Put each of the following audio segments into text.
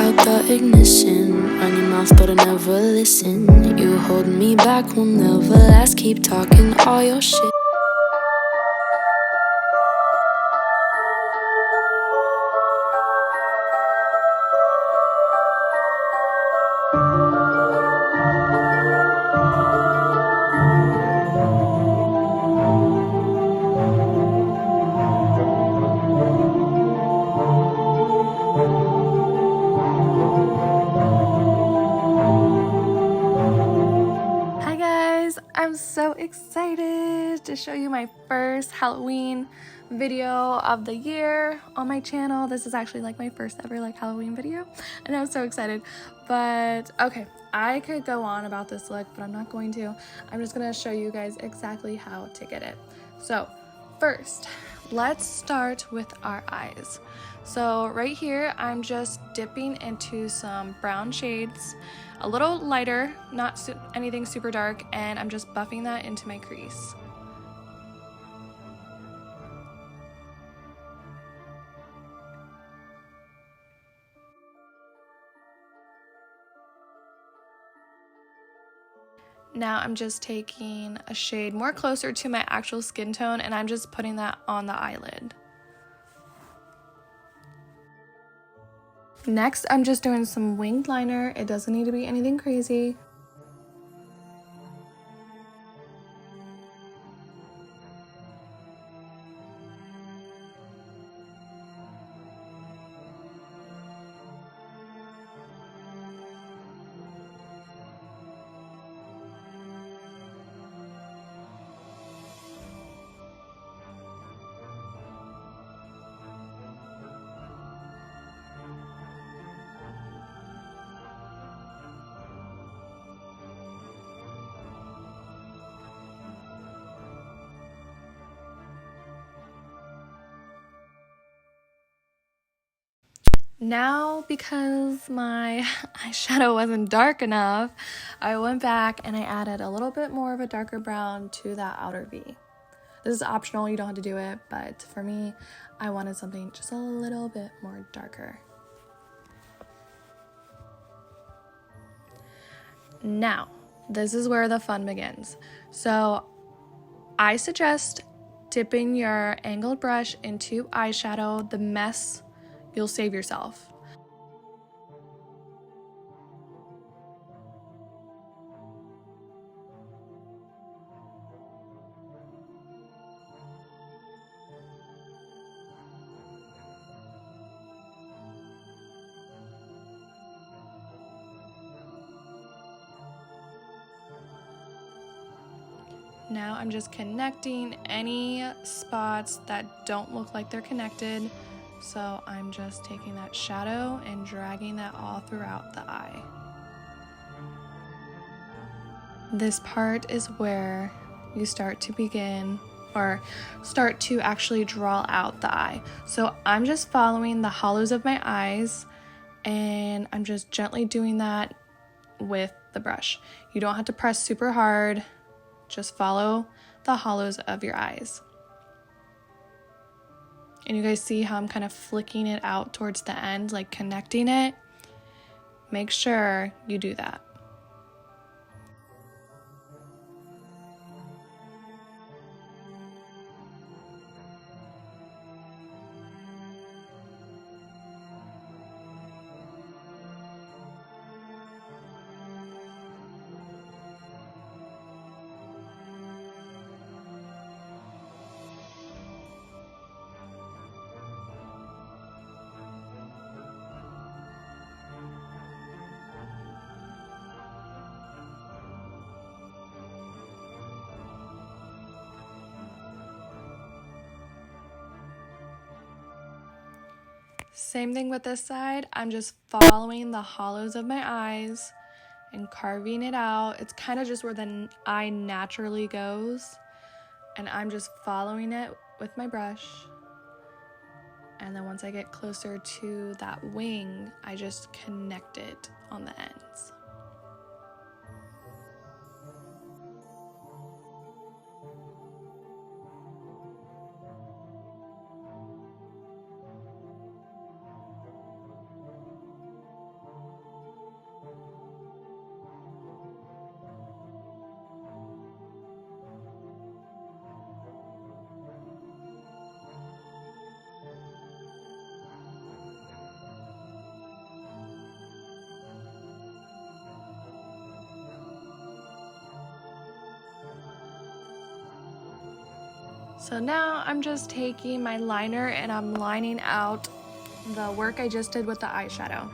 out the ignition. Run your mouth but I never listen. You hold me back, will never last. Keep talking all your shit. I'm so excited to show you my first Halloween video of the year on my channel. This is actually like my first ever like Halloween video and I'm so excited. But okay, I could go on about this look, but I'm not going to. I'm just gonna show you guys exactly how to get it. So first, let's start with our eyes. So right here, I'm just dipping into some brown shades, a little lighter, not anything super dark, and I'm just buffing that into my crease. Now I'm just taking a shade more closer to my actual skin tone and I'm just putting that on the eyelid. Next, I'm just doing some winged liner. It doesn't need to be anything crazy. Now, because my eyeshadow wasn't dark enough, I went back and I added a little bit more of a darker brown to that outer V. This is optional, you don't have to do it, but for me, I wanted something just a little bit more darker. Now, this is where the fun begins. So, I suggest dipping your angled brush into eyeshadow. The mess, you'll save yourself. Now I'm just connecting any spots that don't look like they're connected. So I'm just taking that shadow and dragging that all throughout the eye. This part is where you start to begin or start to actually draw out the eye. So I'm just following the hollows of my eyes and I'm just gently doing that with the brush. You don't have to press super hard. Just follow the hollows of your eyes. And you guys see how I'm kind of flicking it out towards the end, like connecting it? Make sure you do that. Same thing with this side. I'm just following the hollows of my eyes and carving it out. It's kind of just where the eye naturally goes. And I'm just following it with my brush. And then once I get closer to that wing, I just connect it on the ends. So now I'm just taking my liner and I'm lining out the work I just did with the eyeshadow.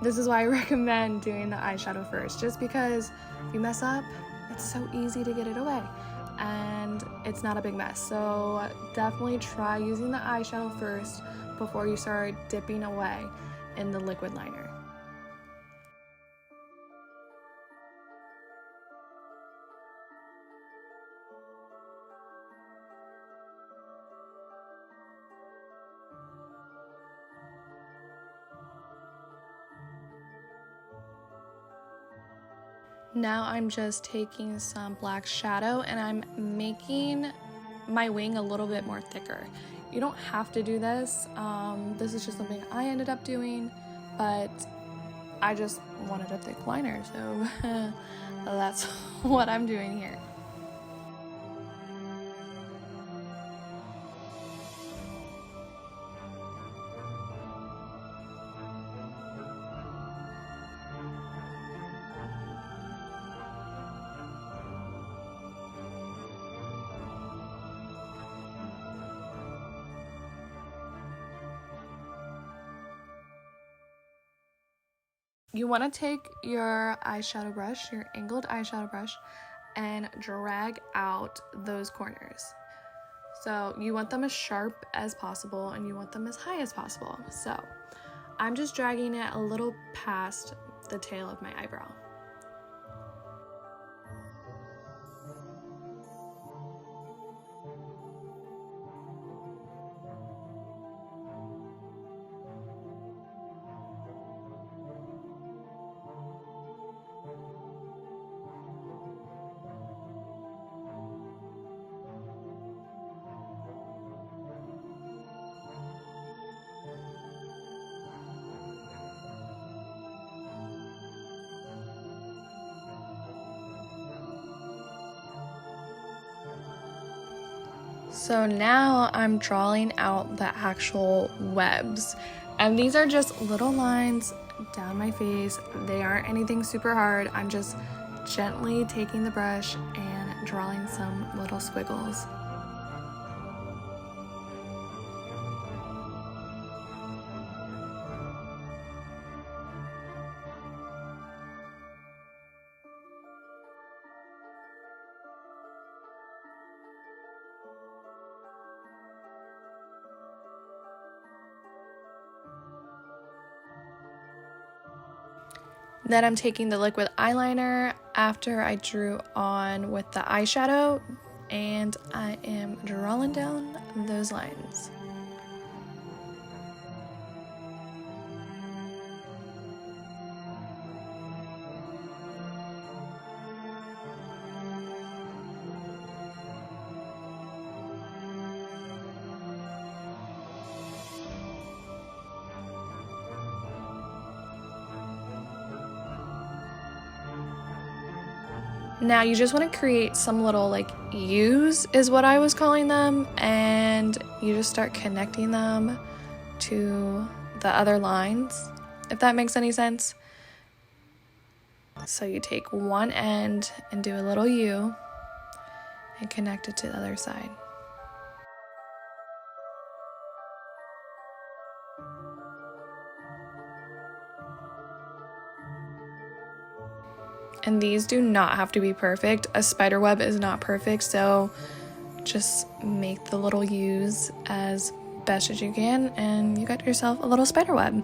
This is why I recommend doing the eyeshadow first, just because if you mess up, it's so easy to get it away and it's not a big mess. So definitely try using the eyeshadow first before you start dipping away in the liquid liner. Now I'm just taking some black shadow and I'm making my wing a little bit more thicker. You don't have to do this. This is just something I ended up doing, but I just wanted a thick liner, so that's what I'm doing here. You want to take your eyeshadow brush, your angled eyeshadow brush, and drag out those corners. So you want them as sharp as possible and you want them as high as possible. So I'm just dragging it a little past the tail of my eyebrow. So now I'm drawing out the actual webs, and these are just little lines down my face. They aren't anything super hard. I'm just gently taking the brush and drawing some little squiggles. Then I'm taking the liquid eyeliner after I drew on with the eyeshadow, and I am drawing down those lines. Now you just want to create some little like U's is what I was calling them, and you just start connecting them to the other lines, if that makes any sense. So you take one end and do a little U and connect it to the other side. And these do not have to be perfect. A spider web is not perfect, so just make the little U's as best as you can, and you got yourself a little spider web.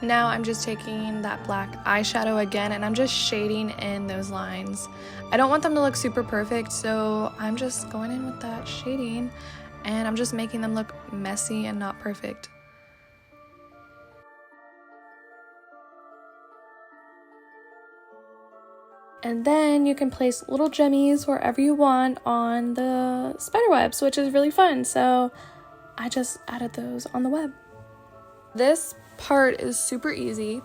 Now I'm just taking that black eyeshadow again and I'm just shading in those lines. I don't want them to look super perfect, so I'm just going in with that shading and I'm just making them look messy and not perfect. And then you can place little jemmies wherever you want on the spider webs, which is really fun. So I just added those on the web. This part is super easy,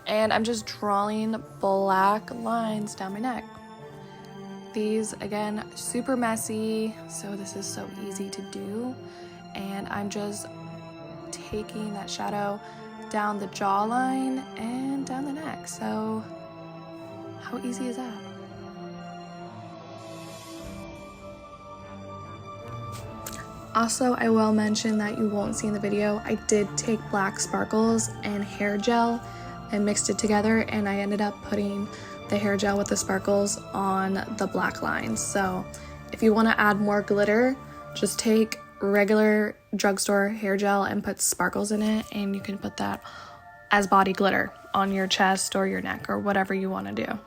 and I'm just drawing black lines down my neck. These, again, super messy, so this is so easy to do. And I'm just taking that shadow down the jawline and down the neck. So how easy is that? Also, I will mention that you won't see in the video, I did take black sparkles and hair gel and mixed it together, and I ended up putting the hair gel with the sparkles on the black lines. So if you want to add more glitter, just take regular drugstore hair gel and put sparkles in it, and you can put that as body glitter on your chest or your neck or whatever you want to do.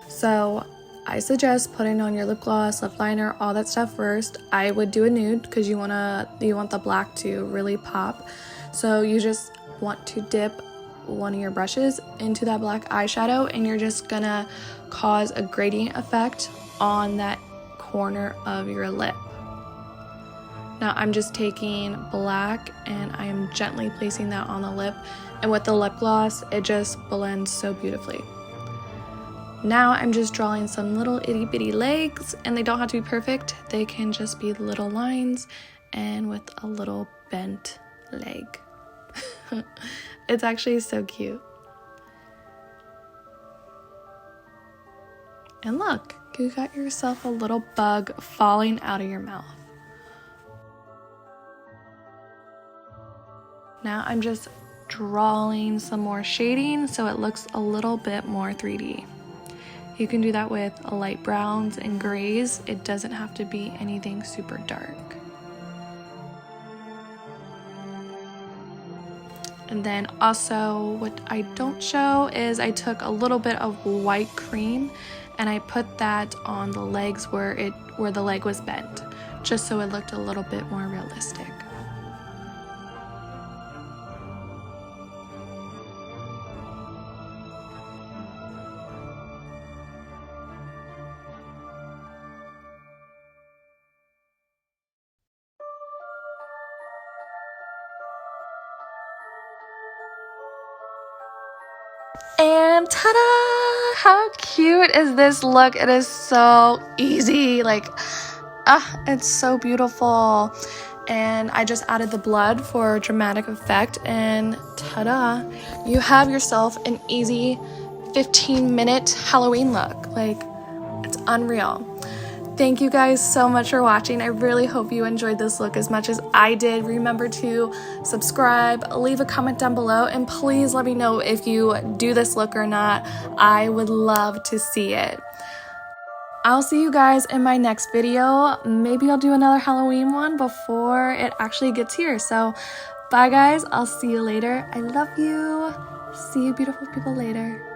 So I suggest putting on your lip gloss, lip liner, all that stuff first. I would do a nude because you want the black to really pop. So you just want to dip one of your brushes into that black eyeshadow, and you're just gonna cause a gradient effect on that corner of your lip. Now I'm just taking black and I am gently placing that on the lip, and with the lip gloss it just blends so beautifully. Now I'm just drawing some little itty bitty legs, and they don't have to be perfect. They can just be little lines and with a little bent leg. It's actually so cute. And look, you got yourself a little bug falling out of your mouth. Now I'm just drawing some more shading so it looks a little bit more 3D. You can do that with light browns and grays. It doesn't have to be anything super dark. And then also what I don't show is I took a little bit of white cream and I put that on the legs where the leg was bent, just so it looked a little bit more realistic. And ta-da! How cute is this look? It is so easy. Like, it's so beautiful. And I just added the blood for dramatic effect, and ta-da! You have yourself an easy 15-minute Halloween look. Like, it's unreal. Thank you guys so much for watching. I really hope you enjoyed this look as much as I did. Remember to subscribe, leave a comment down below, and please let me know if you do this look or not. I would love to see it. I'll see you guys in my next video. Maybe I'll do another Halloween one before it actually gets here. So bye guys, I'll see you later. I love you. See you beautiful people later.